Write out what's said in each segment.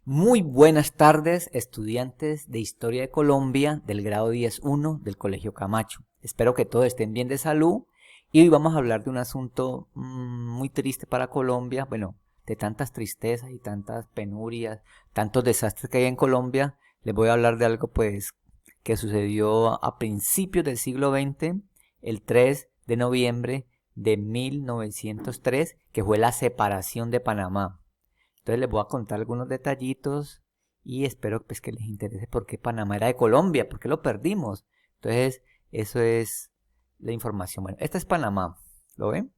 Muy buenas tardes, estudiantes de Historia de Colombia del grado 10.1 del Colegio Camacho. Espero que todos estén bien de salud y hoy vamos a hablar de un asunto muy triste para Colombia. Bueno, de tantas tristezas y tantas penurias, tantos desastres que hay en Colombia, les voy a hablar de algo pues que sucedió a principios del siglo XX, el 3 de noviembre de 1903, que fue la separación de Panamá. Entonces les voy a contar algunos detallitos y espero pues que les interese por qué Panamá era de Colombia, por qué lo perdimos. Entonces, eso es la información. Bueno, esta es Panamá, ¿lo ven?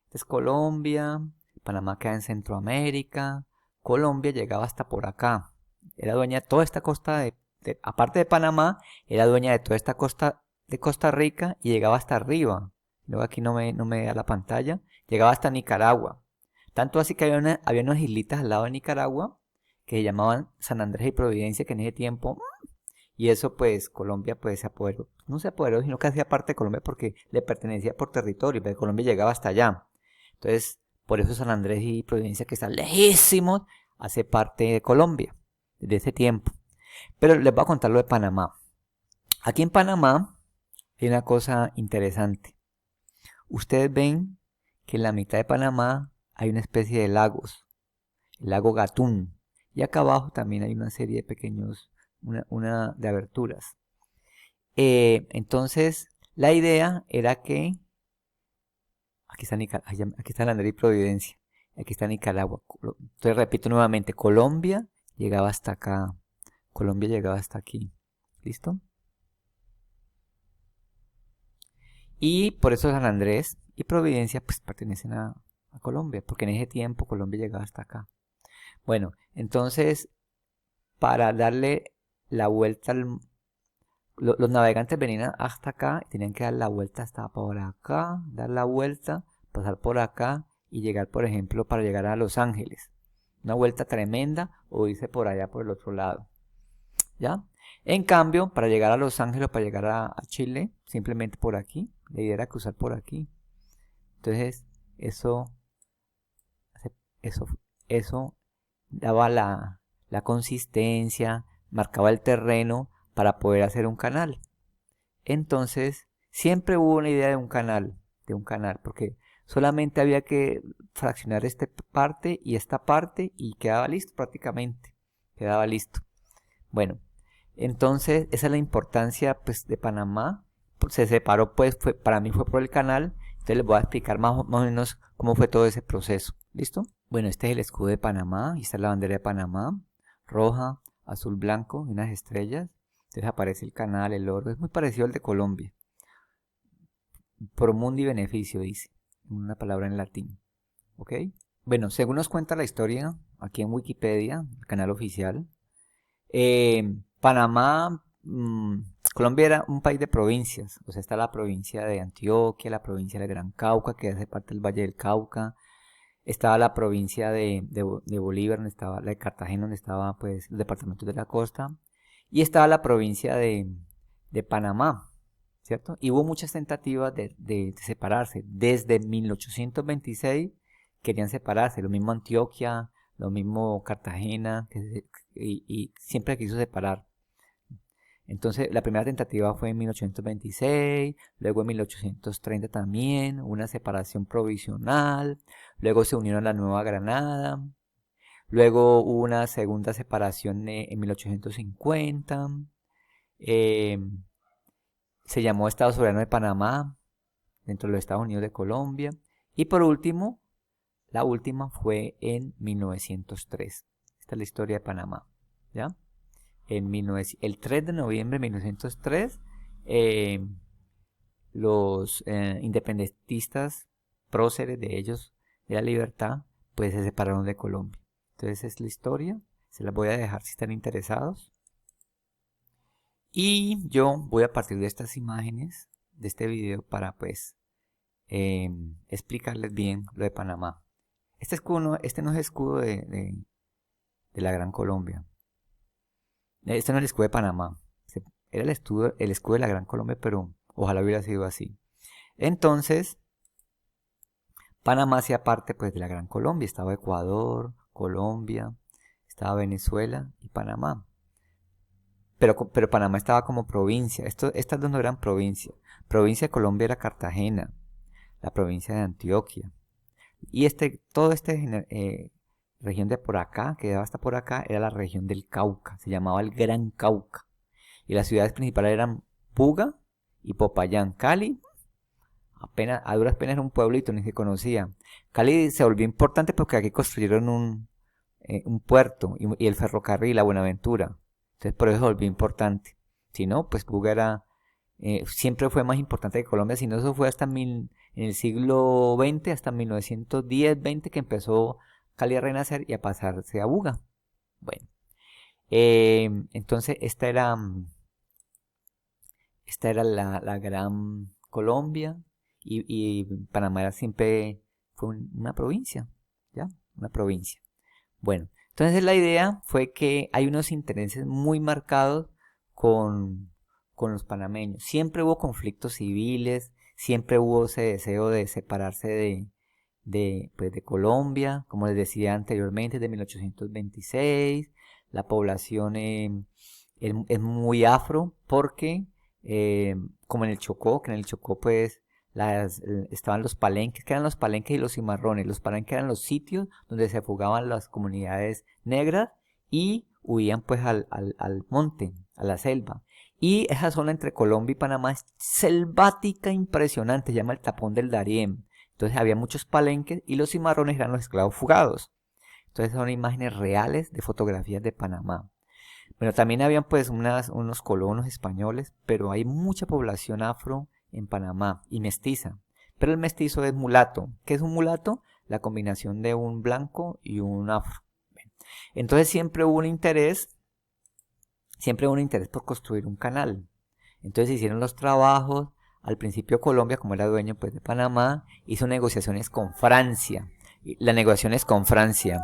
Esta es Colombia, Panamá queda en Centroamérica, Colombia llegaba hasta por acá. Era dueña de toda esta costa aparte de Panamá, era dueña de toda esta costa de Costa Rica y llegaba hasta arriba. Luego aquí no me da la pantalla, llegaba hasta Nicaragua. Tanto así que había unas islitas al lado de Nicaragua que se llamaban San Andrés y Providencia, que en ese tiempo, y eso pues Colombia pues se apoderó, no se apoderó, sino que hacía parte de Colombia porque le pertenecía por territorio, pero Colombia llegaba hasta allá. Entonces, por eso San Andrés y Providencia, que están lejísimos, hace parte de Colombia desde ese tiempo. Pero les voy a contar lo de Panamá. Aquí en Panamá hay una cosa interesante. Ustedes ven que en la mitad de Panamá hay una especie de lagos, el lago Gatún, y acá abajo también hay una serie de pequeños, una de aberturas. Entonces, la idea era que, aquí está la Andrés y Providencia, aquí está Nicaragua. Entonces, repito nuevamente, Colombia llegaba hasta acá, Colombia llegaba hasta aquí. ¿Listo? Y por eso San Andrés y Providencia pues pertenecen a Colombia, porque en ese tiempo Colombia llegaba hasta acá. Bueno, entonces para darle la vuelta los navegantes venían hasta acá y tenían que dar la vuelta hasta por acá, dar la vuelta, pasar por acá y llegar, por ejemplo, para llegar a Los Ángeles. Una vuelta tremenda o irse por allá por el otro lado. ¿Ya? En cambio, para llegar a Los Ángeles, para llegar a Chile, simplemente por aquí, la idea era cruzar por aquí. Entonces, eso, eso daba la consistencia, marcaba el terreno para poder hacer un canal. Entonces, siempre hubo una idea de un canal, porque solamente había que fraccionar esta parte y quedaba listo prácticamente, quedaba listo. Bueno, entonces esa es la importancia pues de Panamá. Se separó pues, para mí fue por el canal. Entonces les voy a explicar más o menos cómo fue todo ese proceso. ¿Listo? Bueno, este es el escudo de Panamá. Y esta es la bandera de Panamá. Roja, azul, blanco y unas estrellas. Entonces aparece el canal, el oro. Es muy parecido al de Colombia. Pro mundi beneficio, dice. Una palabra en latín. ¿Ok? Bueno, según nos cuenta la historia, aquí en Wikipedia, el canal oficial, Panamá, Colombia era un país de provincias, o sea, está la provincia de Antioquia, la provincia del Gran Cauca, que hace parte del Valle del Cauca, estaba la provincia de Bolívar, donde estaba la de Cartagena, donde estaba pues el departamento de la costa, y estaba la provincia de Panamá, ¿cierto? Y hubo muchas tentativas de separarse. Desde 1826 querían separarse, lo mismo Antioquia, lo mismo Cartagena, y siempre quiso separar. Entonces, la primera tentativa fue en 1826, luego en 1830 también, una separación provisional, luego se unieron a la Nueva Granada, luego hubo una segunda separación en 1850, eh, se llamó Estado Soberano de Panamá, dentro de los Estados Unidos de Colombia, y por último, la última fue en 1903. Esta es la historia de Panamá, ¿ya? El 3 de noviembre de 1903, eh, los independentistas próceres de ellos, de la libertad, pues se separaron de Colombia. Entonces es la historia, se las voy a dejar si están interesados. Y yo voy a partir de estas imágenes, de este video, para pues explicarles bien lo de Panamá. Este no es escudo de la Gran Colombia. Este no es el escudo de Panamá. Era el escudo de la Gran Colombia, pero ojalá hubiera sido así. Entonces, Panamá hacía parte pues de la Gran Colombia. Estaba Ecuador, Colombia, estaba Venezuela y Panamá. Pero Panamá estaba como provincia. Estas dos no eran provincias. Provincia de Colombia era Cartagena, la provincia de Antioquia. Y toda esta región de por acá, que daba hasta por acá, era la región del Cauca. Se llamaba el Gran Cauca. Y las ciudades principales eran Puga y Popayán. Cali, a duras penas era un pueblito, ni se conocía. Cali se volvió importante porque aquí construyeron un puerto y el ferrocarril, la Buenaventura. Entonces por eso se volvió importante. Si no, pues Puga siempre fue más importante que Colombia. Si no, eso fue en el siglo XX, hasta 1910-20, que empezó Cali a renacer y a pasarse a Buga. Bueno, entonces esta era la gran Colombia, y Panamá siempre fue una provincia, ¿ya? Una provincia. Bueno, entonces la idea fue que hay unos intereses muy marcados con los panameños. Siempre hubo conflictos civiles, siempre hubo ese deseo de separarse pues de Colombia, como les decía anteriormente, de 1826. La población es muy afro porque, como en el Chocó, que en el Chocó pues estaban los palenques, que eran los palenques y los cimarrones. Los palenques eran los sitios donde se fugaban las comunidades negras y huían pues al monte, a la selva. Y esa zona entre Colombia y Panamá es selvática impresionante, se llama el Tapón del Darién. Entonces había muchos palenques y los cimarrones eran los esclavos fugados. Entonces son imágenes reales de fotografías de Panamá. Bueno, también habían pues unos colonos españoles, pero hay mucha población afro en Panamá y mestiza. Pero el mestizo es mulato. ¿Qué es un mulato? La combinación de un blanco y un afro. Entonces siempre hubo un interés por construir un canal. Entonces hicieron los trabajos. Al principio Colombia, como era dueño pues de Panamá, hizo negociaciones con Francia. Las negociaciones con Francia.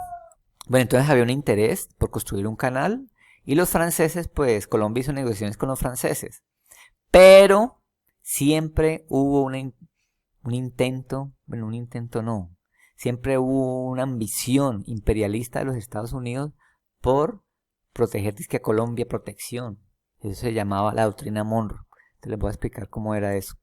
Bueno, entonces había un interés por construir un canal. Y los franceses, pues Colombia hizo negociaciones con los franceses. Pero siempre hubo un intento, bueno, un intento no. Siempre hubo una ambición imperialista de los Estados Unidos por proteger a Colombia, protección. Eso se llamaba la doctrina Monroe. Te les voy a explicar cómo era eso.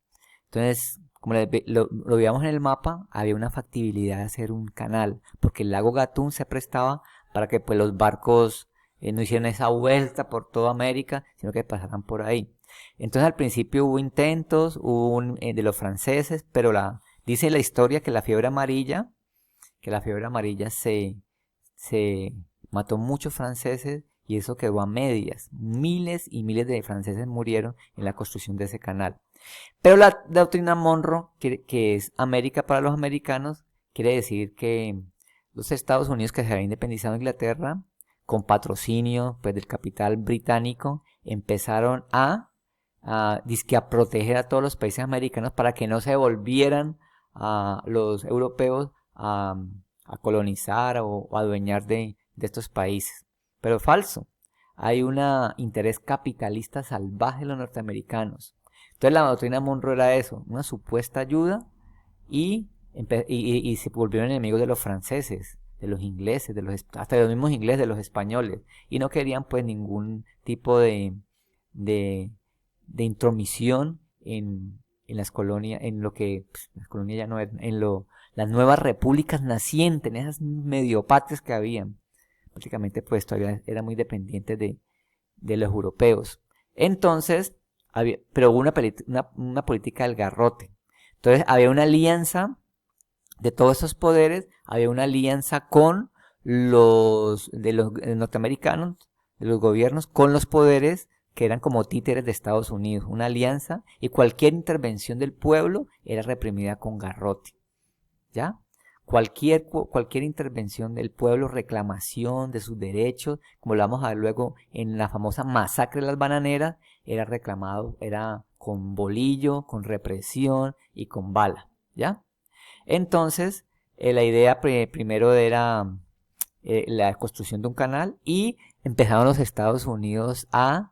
Entonces, como lo veíamos en el mapa, había una factibilidad de hacer un canal, porque el lago Gatún se prestaba para que pues los barcos no hicieran esa vuelta por toda América, sino que pasaran por ahí. Entonces al principio hubo intentos, de los franceses, pero dice la historia que la fiebre amarilla se mató muchos franceses y eso quedó a medias. Miles y miles de franceses murieron en la construcción de ese canal. Pero la doctrina Monroe, que es América para los americanos, quiere decir que los Estados Unidos, que se había independizado de Inglaterra, con patrocinio pues, del capital británico, empezaron a proteger a todos los países americanos para que no se volvieran los europeos a colonizar o adueñar de estos países. Pero falso. Hay un interés capitalista salvaje de los norteamericanos. Entonces la doctrina Monroe era eso, una supuesta ayuda y se volvieron enemigos de los franceses, de los ingleses, hasta de los mismos ingleses, de los españoles. Y no querían pues ningún tipo de intromisión en las colonias, en lo que las colonias ya no eran, las nuevas repúblicas nacientes, en esas mediopatrias que habían. Prácticamente pues todavía era muy dependiente de los europeos. Entonces, pero hubo una política del garrote. Entonces había una alianza de todos esos poderes, había una alianza con los norteamericanos, de los gobiernos, con los poderes que eran como títeres de Estados Unidos, una alianza, y cualquier intervención del pueblo era reprimida con garrote, ¿ya? Cualquier intervención del pueblo, reclamación de sus derechos, como lo vamos a ver luego en la famosa masacre de las bananeras, era reclamado, era con bolillo, con represión y con bala, ¿ya? Entonces, la idea primero era la construcción de un canal y empezaron los Estados Unidos a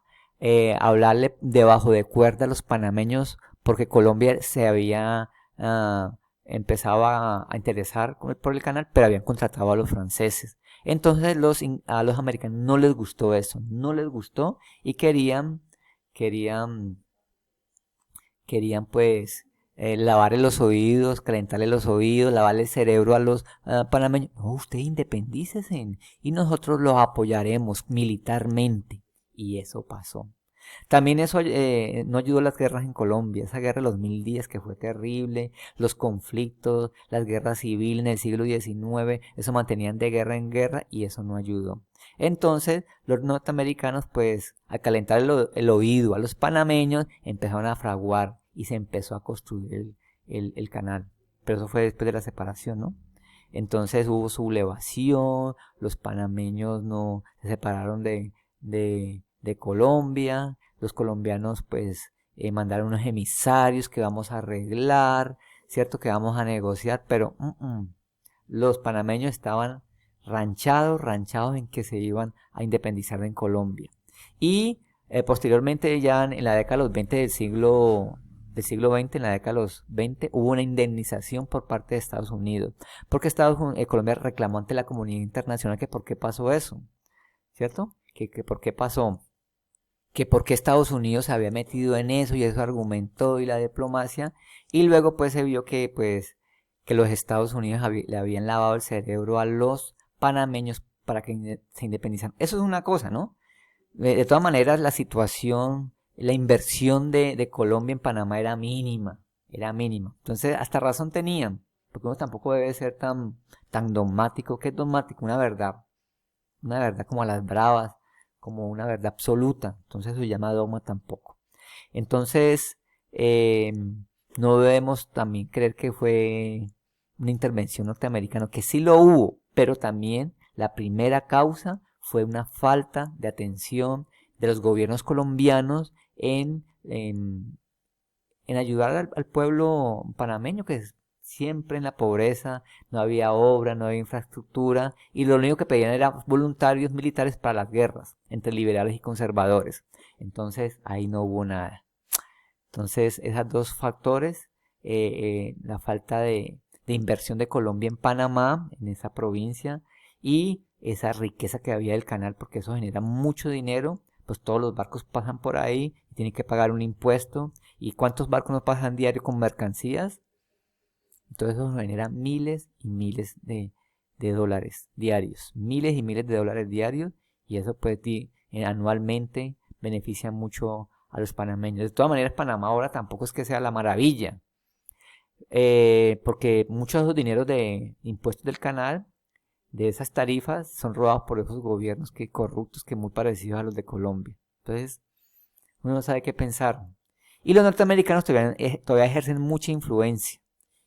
hablarle debajo de cuerda a los panameños porque Colombia se había empezado a interesar por el canal, pero habían contratado a los franceses. Entonces a los americanos no les gustó eso, no les gustó y querían pues lavarle los oídos, calentarle los oídos, lavarle el cerebro a los panameños. No, ustedes independícense y nosotros los apoyaremos militarmente. Y eso pasó. También eso no ayudó a las guerras en Colombia, esa guerra de los 1000 días que fue terrible, los conflictos, las guerras civiles en el siglo XIX, eso mantenían de guerra en guerra y eso no ayudó. Entonces los norteamericanos pues al calentar el oído a los panameños empezaron a fraguar y se empezó a construir el canal, pero eso fue después de la separación, ¿no? Entonces hubo sublevación, los panameños no se separaron de Colombia, los colombianos pues mandaron unos emisarios que vamos a arreglar, cierto que vamos a negociar, pero los panameños estaban ranchados en que se iban a independizar en Colombia. Y posteriormente ya en la década de los 20 del siglo XX, en la década de los 20, hubo una indemnización por parte de Estados Unidos, porque Colombia reclamó ante la comunidad internacional que por qué pasó eso, ¿cierto? Que por qué pasó, que por qué Estados Unidos se había metido en eso y eso argumentó y la diplomacia, y luego pues se vio que que los Estados Unidos le habían lavado el cerebro a los panameños para que se independizaran. Eso es una cosa, ¿no? De todas maneras, la situación, la inversión de Colombia en Panamá era mínima. Entonces, hasta razón tenían, porque uno tampoco debe ser tan dogmático. ¿Qué es dogmático? Una verdad como a las bravas, como una verdad absoluta. Entonces, eso se llama dogma tampoco. Entonces, no debemos también creer que fue una intervención norteamericana, que sí lo hubo, pero también la primera causa fue una falta de atención de los gobiernos colombianos en ayudar al pueblo panameño, que siempre en la pobreza, no había obra, no había infraestructura, y lo único que pedían era voluntarios militares para las guerras entre liberales y conservadores. Entonces ahí no hubo nada. Entonces esos dos factores, la falta de inversión de Colombia en Panamá, en esa provincia, y esa riqueza que había del canal, porque eso genera mucho dinero, pues todos los barcos pasan por ahí y tienen que pagar un impuesto. ¿Y cuántos barcos no pasan diario con mercancías? Entonces eso genera miles y miles de dólares diarios, miles y miles de dólares diarios, y eso pues anualmente beneficia mucho a los panameños. De todas maneras, Panamá ahora tampoco es que sea la maravilla, porque muchos de los dineros de impuestos del canal, de esas tarifas, son robados por esos gobiernos corruptos, que muy parecidos a los de Colombia. Entonces, uno no sabe qué pensar. Y los norteamericanos todavía ejercen mucha influencia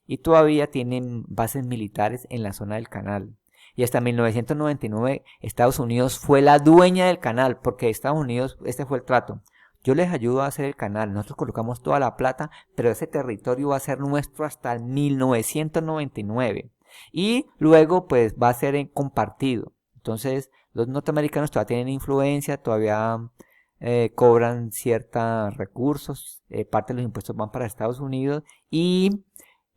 y todavía tienen bases militares en la zona del canal. Y hasta 1999 Estados Unidos fue la dueña del canal, porque Estados Unidos, este fue el trato. Yo les ayudo a hacer el canal, nosotros colocamos toda la plata, pero ese territorio va a ser nuestro hasta el 1999. Y luego pues va a ser compartido. Entonces los norteamericanos todavía tienen influencia, todavía cobran ciertos recursos, parte de los impuestos van para Estados Unidos y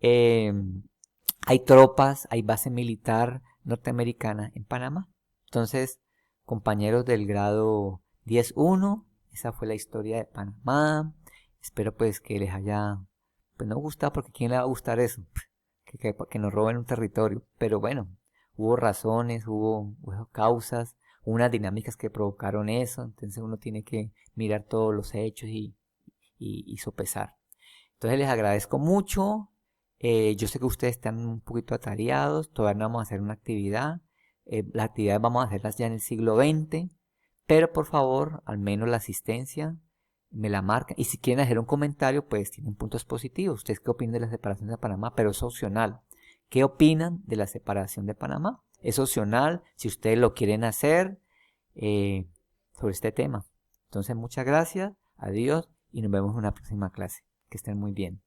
hay tropas, hay base militar norteamericana en Panamá. Entonces, compañeros del grado 10.1, esa fue la historia de Panamá. Espero pues que les haya, pues no gustado, porque ¿quién le va a gustar eso? Que nos roben un territorio. Pero bueno, hubo razones, hubo causas, hubo unas dinámicas que provocaron eso. Entonces uno tiene que mirar todos los hechos y sopesar. Entonces les agradezco mucho. Yo sé que ustedes están un poquito atareados, todavía no vamos a hacer una actividad. Las actividades vamos a hacerlas ya en el siglo XX, pero por favor, al menos la asistencia me la marcan. Y si quieren hacer un comentario, pues tienen puntos positivos. ¿Ustedes qué opinan de la separación de Panamá? Pero es opcional. ¿Qué opinan de la separación de Panamá? Es opcional si ustedes lo quieren hacer sobre este tema. Entonces, muchas gracias, adiós y nos vemos en una próxima clase. Que estén muy bien.